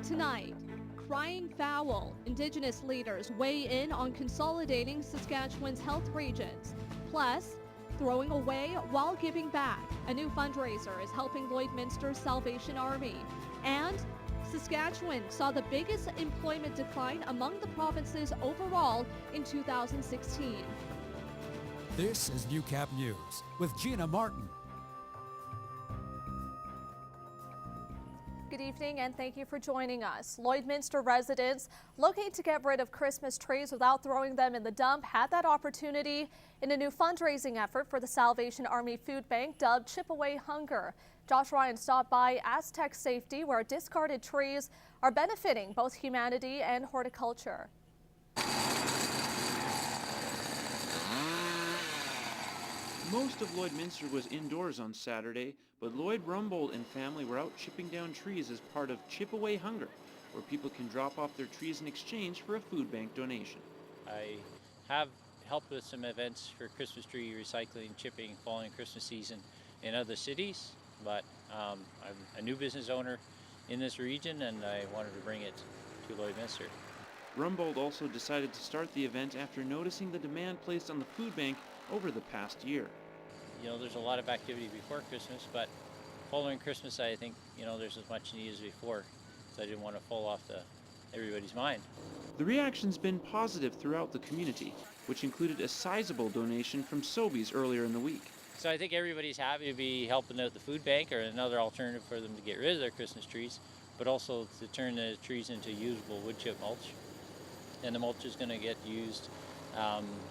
Tonight, crying foul. Indigenous leaders weigh in on consolidating Saskatchewan's health regions. Plus, throwing away while giving back. A new fundraiser is helping Lloydminster's Salvation Army. And Saskatchewan saw the biggest employment decline among the provinces overall in 2016. This is Newcap News with Gina Martin. Good evening and thank you for joining us. Lloydminster residents looking to get rid of Christmas trees without throwing them in the dump had that opportunity in a new fundraising effort for the Salvation Army Food Bank dubbed Chip Away Hunger. Josh Ryan stopped by Aztec Safety, where discarded trees are benefiting both humanity and horticulture. Most of Lloydminster was indoors on Saturday, but Lloyd Rumbold and family were out chipping down trees as part of Chip Away Hunger, where people can drop off their trees in exchange for a food bank donation. I have helped with some events for Christmas tree recycling, chipping following Christmas season in other cities, but I'm a new business owner in this region and I wanted to bring it to Lloydminster. Rumbold also decided to start the event after noticing the demand placed on the food bank over the past year. You know, there's a lot of activity before Christmas, but following Christmas, I think, you know, there's as much need as before, so I didn't want to fall off everybody's mind. The reaction's been positive throughout the community, which included a sizable donation from Sobeys earlier in the week. So I think everybody's happy to be helping out the food bank, or another alternative for them to get rid of their Christmas trees, but also to turn the trees into usable wood chip mulch. And the mulch is going to get used,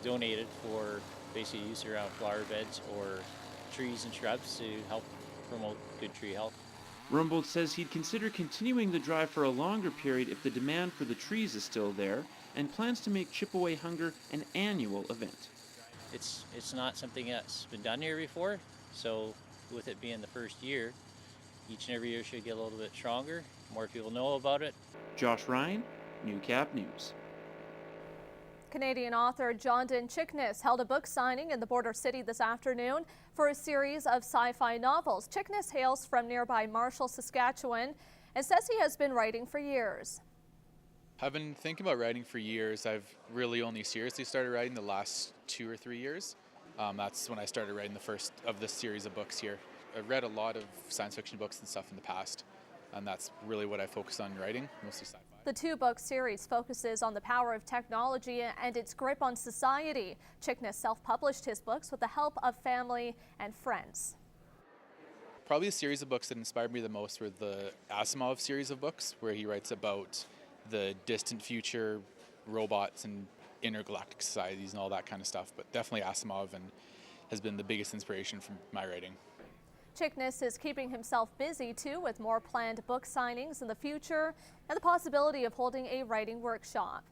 donated for basically use around flower beds or trees and shrubs to help promote good tree health. Rumbold says he'd consider continuing the drive for a longer period if the demand for the trees is still there, and plans to make Chip Away Hunger an annual event. It's not something that's been done here before, so with it being the first year, each and every year should get a little bit stronger, more people know about it. Josh Ryan, Newcap News. Canadian author Jonden Chickenes held a book signing in the border city this afternoon for a series of sci-fi novels. Chickenes hails from nearby Marshall, Saskatchewan, and says he has been writing for years. I've been thinking about writing for years. I've really only seriously started writing the last 2 or 3 years. That's when I started writing the first of this series of books here. I've read a lot of science fiction books and stuff in the past, and that's really what I focused on writing, mostly sci-fi. The 2-book series focuses on the power of technology and its grip on society. Chickenes self-published his books with the help of family and friends. Probably the series of books that inspired me the most were the Asimov series of books, where he writes about the distant future, robots and intergalactic societies and all that kind of stuff. But definitely Asimov and has been the biggest inspiration for my writing. Chickenes is keeping himself busy too, with more planned book signings in the future and the possibility of holding a writing workshop.